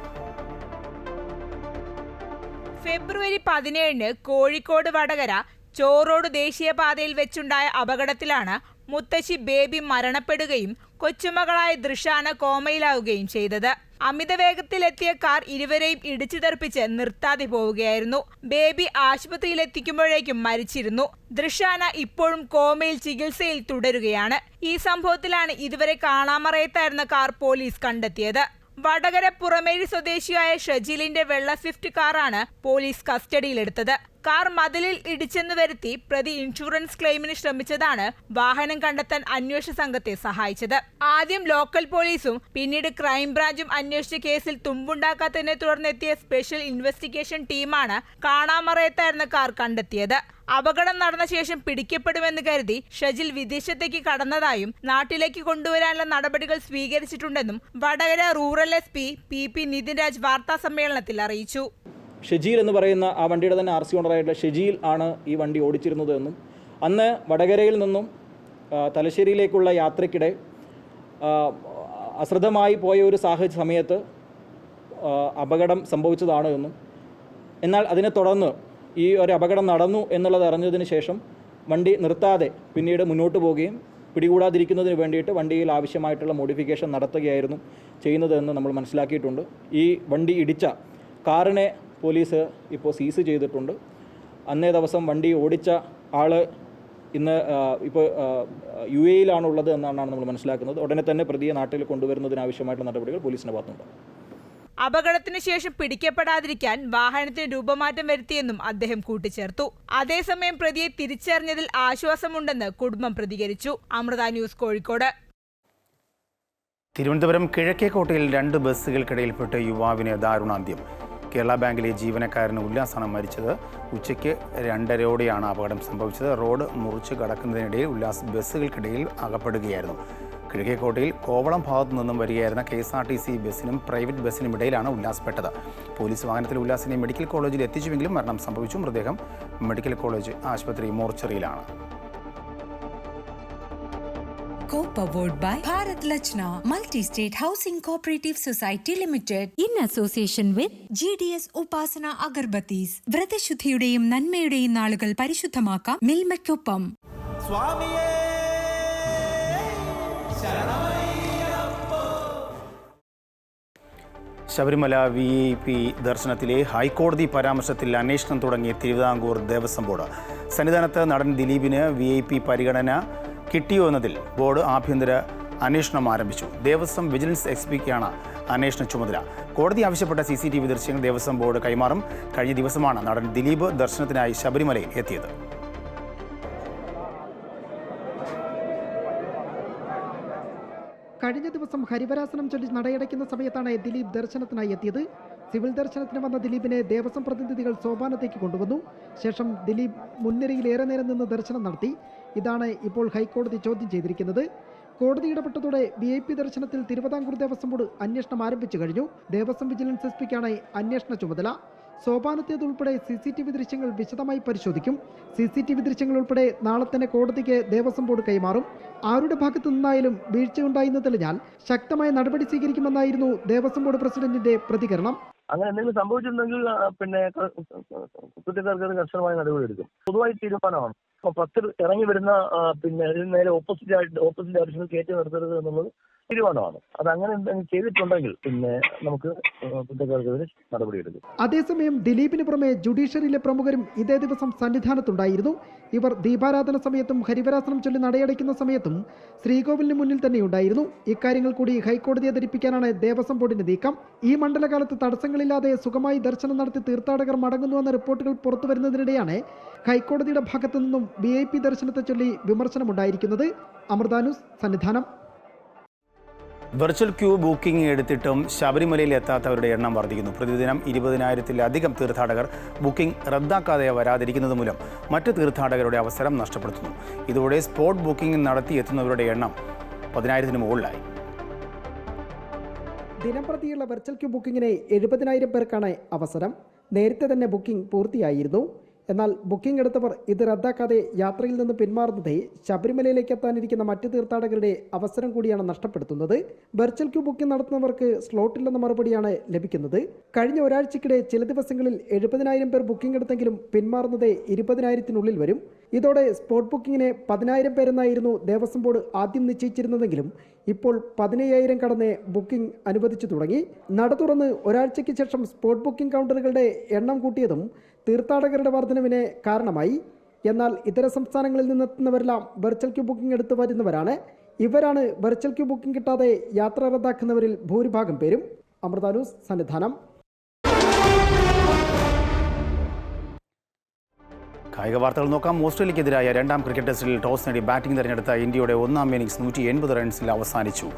ഫെബ്രുവരി 17-ന് കോഴിക്കോട് വടകര ചോറോട് ദേശീയപാതയിൽ വെച്ചുണ്ടായ അപകടത്തിലാണ് മുത്തശ്ശി ബേബി മരണപ്പെടുകയും കൊച്ചുമകളായ ദൃഷാന കോമയിലാവുകയും ചെയ്തത്. അമിത വേഗത്തിലെത്തിയ കാർ ഇരുവരെയും ഇടിച്ചു തെറിപ്പിച്ച് നിർത്താതെ പോവുകയായിരുന്നു. ബേബി ആശുപത്രിയിലെത്തിക്കുമ്പോഴേക്കും മരിച്ചിരുന്നു. ദൃശാന ഇപ്പോഴും കോമയിൽ ചികിത്സയിൽ തുടരുകയാണ്. ഈ സംഭവത്തിലാണ് ഇതുവരെ കാണാമറയത്തായിരുന്ന കാർ പോലീസ് കണ്ടെത്തിയത്. വടകര പുറമേരി സ്വദേശിയായ ഷജീലിന്റെ വെള്ള സ്വിഫ്റ്റ് കാറാണ് പോലീസ് കസ്റ്റഡിയിലെടുത്തത്. കാർ മതിലിൽ ഇടിച്ചെന്ന് വരുത്തി പ്രതി ഇൻഷുറൻസ് ക്ലെയിമിന് ശ്രമിച്ചതാണ് വാഹനം കണ്ടെത്താൻ അന്വേഷണ സംഘത്തെ സഹായിച്ചത്. ആദ്യം ലോക്കൽ പോലീസും പിന്നീട് ക്രൈംബ്രാഞ്ചും അന്വേഷിച്ച കേസിൽ തുമ്പുണ്ടാക്കാത്തതിനെ തുടർന്നെത്തിയ സ്പെഷ്യൽ ഇൻവെസ്റ്റിഗേഷൻ ടീമാണ് കാണാമറയത്തായിരുന്ന കാർ കണ്ടെത്തിയത്. അപകടം നടന്ന ശേഷം പിടിക്കപ്പെടുമെന്ന് കരുതി ഷജിൽ വിദേശത്തേക്ക് കടന്നതായും നാട്ടിലേക്ക് കൊണ്ടുവരാനുള്ള നടപടികൾ സ്വീകരിച്ചിട്ടുണ്ടെന്നും Vadakara rural SP PP Nithin Raj വാർത്താ സമ്മേളനത്തിൽ അറിയിച്ചു. ഷജീൽ എന്ന് പറയുന്ന ആ വണ്ടിയുടെ തന്നെ RC ഓണറായിട്ടുള്ള ഷജീൽ ആണ് ഈ വണ്ടി ഓടിച്ചിരുന്നത് എന്നും അന്ന് വടകരയിൽ നിന്നും തലശ്ശേരിയിലേക്കുള്ള യാത്രയ്ക്കിടെ അശ്രദ്ധമായി പോയ ഒരു സമയത്ത് അപകടം സംഭവിച്ചതാണ് എന്നും എന്നാൽ അതിനെ തുടർന്ന് ഈ ഒരു അപകടം നടന്നു എന്നുള്ളത് അറിഞ്ഞതിന് ശേഷം വണ്ടി നിർത്താതെ പിന്നീട് മുന്നോട്ട് പോവുകയും പിടികൂടാതിരിക്കുന്നതിന് വേണ്ടിയിട്ട് വണ്ടിയിൽ ആവശ്യമായിട്ടുള്ള മോഡിഫിക്കേഷൻ നടത്തുകയായിരുന്നു ചെയ്യുന്നതെന്ന് നമ്മൾ മനസ്സിലാക്കിയിട്ടുണ്ട്. ഈ വണ്ടി ഇടിച്ച കാറിനെ പോലീസ് ഇപ്പോൾ സീസ് ചെയ്തിട്ടുണ്ട്. അന്നേ ദിവസം വണ്ടി ഓടിച്ച ആൾ ഇന്ന് ഇപ്പോൾ UAE-യിലാണുള്ളത് എന്നാണ് നമ്മൾ മനസ്സിലാക്കുന്നത്. ഉടനെ തന്നെ പ്രതിയെ നാട്ടിൽ കൊണ്ടുവരുന്നതിനാവശ്യമായിട്ടുള്ള നടപടികൾ പോലീസിൻ്റെ ഭാഗത്തുണ്ട്. അപകടത്തിന് ശേഷം പിടിക്കപ്പെടാതിരിക്കാൻ വാഹനത്തിന് രൂപമാറ്റം വരുത്തിയെന്നും അദ്ദേഹം കൂട്ടിച്ചേർത്തു. അതേസമയം പ്രതിയെ തിരിച്ചറിഞ്ഞതിൽ ആശ്വാസമുണ്ടെന്ന് കുടുംബം പ്രതികരിച്ചു. അമൃത ന്യൂസ്, കോഴിക്കോട്. തിരുവനന്തപുരം കിഴക്കേക്കോട്ടയിൽ 2 ബസ്സുകൾക്കിടയിൽപ്പെട്ട് യുവാവിന് ദാരുണാന്ത്യം. കേരള ബാങ്കിലെ ജീവനക്കാരന് ഉല്ലാസാണ് മരിച്ചത്. ഉച്ചയ്ക്ക് 2:30-ഓടെയാണ് അപകടം സംഭവിച്ചത്. റോഡ് മുറിച്ച് കടക്കുന്നതിനിടയിൽ ഉല്ലാസ് ബസ്സുകൾക്കിടയിൽ അകപ്പെടുകയായിരുന്നു. കിഴക്കേക്കോട്ടയിൽ കോവളം ഭാഗത്തു നിന്നും വരികയായിരുന്ന KSRTC ബസ്സിനും പ്രൈവറ്റ് ബസ്സിനും ഇടയിലാണ് ഉല്ലാസ് പെട്ടത്. പോലീസ് വാഹനത്തിൽ ഉല്ലാസിനെ മെഡിക്കൽ കോളേജിൽ എത്തിച്ചുവെങ്കിലും മരണം സംഭവിച്ചു. മൃതദേഹം മെഡിക്കൽ കോളേജ് ആശുപത്രി മോർച്ചറിയിലാണ്. Co-powered by Bharat Lachna Multi-State Housing Cooperative Society Limited in association with GDS Upasana Agarbattis. വ്രതശുദ്ധിയുടെയും നന്മയുടെയും നാളുകൾ പരിശുദ്ധമാക്കാം മിൽമയ്ക്കൊപ്പം. ശബരിമല VIP ദർശനത്തിലെ ഹൈക്കോടതി പരാമർശത്തിൽ അന്വേഷണം തുടങ്ങിയ തിരുവിതാംകൂർ ദേവസ്വം ബോർഡ്. സന്നിധാനത്ത് നടൻ ദിലീപിന് VIP പരിഗണന കിട്ടിയോ എന്നതിൽ ബോർഡ് ആഭ്യന്തര അന്വേഷണം ആരംഭിച്ചു. ദേവസ്വം വിജിലൻസ് XPക്കാണ് അന്വേഷണ ചുമതല. കോടതി ആവശ്യപ്പെട്ട CCTV ദൃശ്യങ്ങൾ ദേവസ്വം ബോർഡ് കൈമാറും. കഴിഞ്ഞ ദിവസമാണ് നടൻ ദിലീപ് ദർശനത്തിനായി ശബരിമലയിൽ എത്തിയത്. കഴിഞ്ഞ ദിവസം ഹരിവരാസനം ചൊല്ലി നടയടയ്ക്കുന്ന സമയത്താണ് ദിലീപ് ദർശനത്തിനായി എത്തിയത്. സിവിൽ ദർശനത്തിന് വന്ന ദിലീപിനെ ദേവസ്വം പ്രതിനിധികൾ സോപാനത്തേക്ക് കൊണ്ടുവന്നു. ശേഷം ദിലീപ് മുൻനിരയിൽ ഏറെ നേരം നിന്ന് ദർശനം നടത്തി. ഇതാണ് ഇപ്പോൾ ഹൈക്കോടതി ചോദ്യം ചെയ്തിരിക്കുന്നത്. കോടതി ഇടപെട്ടതോടെ VIP ദർശനത്തിൽ തിരുവിതാംകൂർ ദേവസ്വം ബോർഡ് അന്വേഷണം ആരംഭിച്ചു കഴിഞ്ഞു. ദേവസ്വം വിജിലൻസ് SPക്കാണ് അന്വേഷണ ചുമതല. സോപാനത്തേതുൾപ്പെടെ CCTV ദൃശ്യങ്ങൾ വിശദമായി പരിശോധിക്കും. CCTV ദൃശ്യങ്ങൾ ഉൾപ്പെടെ നാളെ തന്നെ കോടതിക്ക് ദേവസ്വം ബോർഡ് കൈമാറും. ആരുടെ ഭാഗത്തു നിന്നായാലും വീഴ്ചയുണ്ടായെന്ന് തെളിഞ്ഞാൽ ശക്തമായ നടപടി സ്വീകരിക്കുമെന്നായിരുന്നു ദേവസ്വം ബോർഡ് പ്രസിഡന്റിന്റെ പ്രതികരണം. അങ്ങനെ എന്തെങ്കിലും സംഭവിച്ചിട്ടുണ്ടെങ്കിൽ പിന്നെ കുറ്റക്കാർക്ക് കർശനമായ നടപടി എടുക്കും. പൊതുവായി തീരുമാനമാണ്. 10 ഇറങ്ങി വരുന്ന പിന്നെ നേരെ ഓപ്പോസിറ്റ് ഡയറക്ഷനിൽ കയറ്റി നിർത്തരുത് എന്നുള്ളത് തീരുമാനമാണ്. അത് അങ്ങനെ എന്തെങ്കിലും ചെയ്തിട്ടുണ്ടെങ്കിൽ പിന്നെ നമുക്ക് കുറ്റക്കാർക്കെതിരെ നടപടിയെടുക്കും. അതേസമയം ദിലീപിന് പുറമെ ജുഡീഷ്യറിയിലെ പ്രമുഖരും ഇതേ ദിവസം സന്നിധാനത്തുണ്ടായിരുന്നു. ഇവർ ദീപാരാധന സമയത്തും ഹരിവരാസനം ചൊല്ലി നടയടയ്ക്കുന്ന സമയത്തും ശ്രീകോവിലിന് മുന്നിൽ തന്നെയുണ്ടായിരുന്നു. ഇക്കാര്യങ്ങൾ കൂടി ഹൈക്കോടതിയെ ധരിപ്പിക്കാനാണ് ദേവസ്വം ബോർഡിന്റെ നീക്കം. ഈ മണ്ഡലകാലത്ത് തടസ്സങ്ങളില്ലാതെ സുഖമായി ദർശനം നടത്തി തീർത്ഥാടകർ മടങ്ങുന്നുവെന്ന റിപ്പോർട്ടുകൾ പുറത്തുവരുന്നതിനിടെയാണ് ഹൈക്കോടതിയുടെ ഭാഗത്തു നിന്നും VIP ദർശനത്തെ ചൊല്ലി വിമർശനമുണ്ടായിരിക്കുന്നത്. Amrita news, Sannidhanam. Virtual queue booking എടുത്തിട്ടും ശബരിമലയിൽ എത്താത്തവരുടെ എണ്ണം വർദ്ധിക്കുന്നു. പ്രതിദിനം 20,000-ത്തിലധികം തീർത്ഥാടകർ ബുക്കിംഗ് റദ്ദാക്കാതെ വരാതിരിക്കുന്നത് മൂലം മറ്റ് തീർത്ഥാടകരുടെ അവസരം നഷ്ടപ്പെടുത്തുന്നു. ഇതോടെ സ്പോട്ട് ബുക്കിംഗ് നടത്തി എത്തുന്നവരുടെ എണ്ണം 10,000-ന് മുകളിലായി. ദിനംപ്രതിയുള്ള വെർച്വൽ ക്യൂ ബുക്കിങ്ങിന് 70,000 പേർക്കാണ് അവസരം. നേരത്തെ തന്നെ ബുക്കിംഗ് പൂർത്തിയായിരുന്നു. എന്നാൽ ബുക്കിംഗ് എടുത്തവർ ഇത് റദ്ദാക്കാതെ യാത്രയിൽ നിന്ന് പിന്മാറുന്നത് ശബരിമലയിലേക്ക് എത്താനിരിക്കുന്ന മറ്റ് തീർത്ഥാടകരുടെ അവസരം കൂടിയാണ് നഷ്ടപ്പെടുത്തുന്നത്. വെർച്വൽ ക്യൂ ബുക്കിംഗ് നടത്തുന്നവർക്ക് സ്ലോട്ടില്ലെന്ന മറുപടിയാണ് ലഭിക്കുന്നത്. കഴിഞ്ഞ ഒരാഴ്ചക്കിടെ ചില ദിവസങ്ങളിൽ 70,000 പേർ ബുക്കിംഗ് എടുത്തെങ്കിലും പിന്മാറുന്നത് 20,000-നുള്ളിൽ വരും. ഇതോടെ സ്പോട്ട് ബുക്കിങ്ങിന് 10,000 പേരെന്നായിരുന്നു ദേവസ്വം ബോർഡ് ആദ്യം നിശ്ചയിച്ചിരുന്നതെങ്കിലും ഇപ്പോൾ 15,000 കടന്ന് ബുക്കിംഗ് അനുവദിച്ചു തുടങ്ങി. നട തുറന്ന് ഒരാഴ്ചയ്ക്ക് ശേഷം സ്പോട്ട് ബുക്കിംഗ് കൗണ്ടറുകളുടെ എണ്ണം കൂട്ടിയതും തീർത്ഥാടകരുടെ വർധനവിന് കാരണമായി. എന്നാൽ ഇതര സംസ്ഥാനങ്ങളിൽ നിന്നെത്തുന്നവരെല്ലാം വെർച്വൽ ക്യൂ ബുക്കിംഗ് എടുത്തു വരുന്നവരാണ്. ഇവരാണ് വെർച്വൽ ക്യൂ ബുക്കിംഗ് കിട്ടാതെ യാത്ര റദ്ദാക്കുന്നവരിൽ ഭൂരിഭാഗം പേരും. അമൃത ന്യൂസ്, സന്നിധാനം. കായിക വാർത്തകൾ നോക്കാം. ഓസ്ട്രേലിയക്കെതിരായ രണ്ടാം ക്രിക്കറ്റ് ടെസ്റ്റിൽ ടോസ് നേടി ബാറ്റിംഗ് തിരഞ്ഞെടുത്ത ഇന്ത്യയുടെ ഒന്നാം ഇന്നിംഗ്സ് 180 റൺസിൽ അവസാനിച്ചു.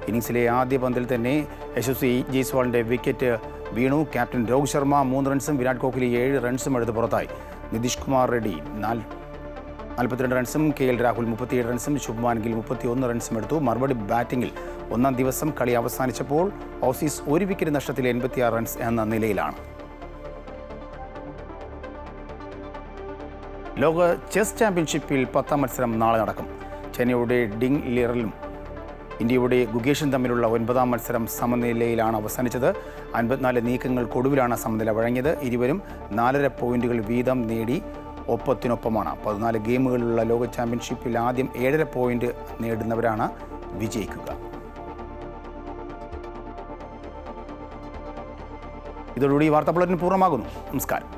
ഇന്നിംഗ്സിലെ ആദ്യ പന്തിൽ തന്നെ യശസ്വി ജയ്സ്വാളിന്റെ വിക്കറ്റ് വീണു. ക്യാപ്റ്റൻ രോഹിത് ശർമ്മ 3 റൺസും വിരാട് കോഹ്ലി 7 റൺസും എടുത്ത് പുറത്തായി. നിതീഷ് കുമാർ റെഡ്ഡി 42 റൺസും KL രാഹുൽ 37 റൺസും ശുഭ്മാൻ ഗിൽ 31 റൺസും എടുത്തു. മറുപടി ബാറ്റിംഗിൽ ഒന്നാം ദിവസം കളി അവസാനിച്ചപ്പോൾ ഓസീസ് 1 വിക്കറ്റ് നഷ്ടത്തിൽ 86 റൺസ് എന്ന നിലയിലാണ്. ലോക ചെസ് ചാമ്പ്യൻഷിപ്പിൽ 10ാം മത്സരം നാളെ നടക്കും. ചൈനയുടെ ഡിങ് ലിയറിലും ഇന്ത്യയുടെ ഗുഗേഷും തമ്മിലുള്ള 9ാം മത്സരം സമനിലയിലാണ് അവസാനിച്ചത്. 54 നീക്കങ്ങൾക്കൊടുവിലാണ് സമനില വഴങ്ങിയത്. ഇരുവരും 4.5 പോയിന്റുകൾ വീതം നേടി ഒപ്പത്തിനൊപ്പമാണ്. 14 ഗെയിമുകളിലുള്ള ലോക ചാമ്പ്യൻഷിപ്പിൽ ആദ്യം 7.5 പോയിന്റ് നേടുന്നവരാണ് വിജയിക്കുക. ഇതോടുകൂടി വാർത്താ ബുള്ളറ്റിൻ പൂർണ്ണമാകുന്നു. നമസ്കാരം.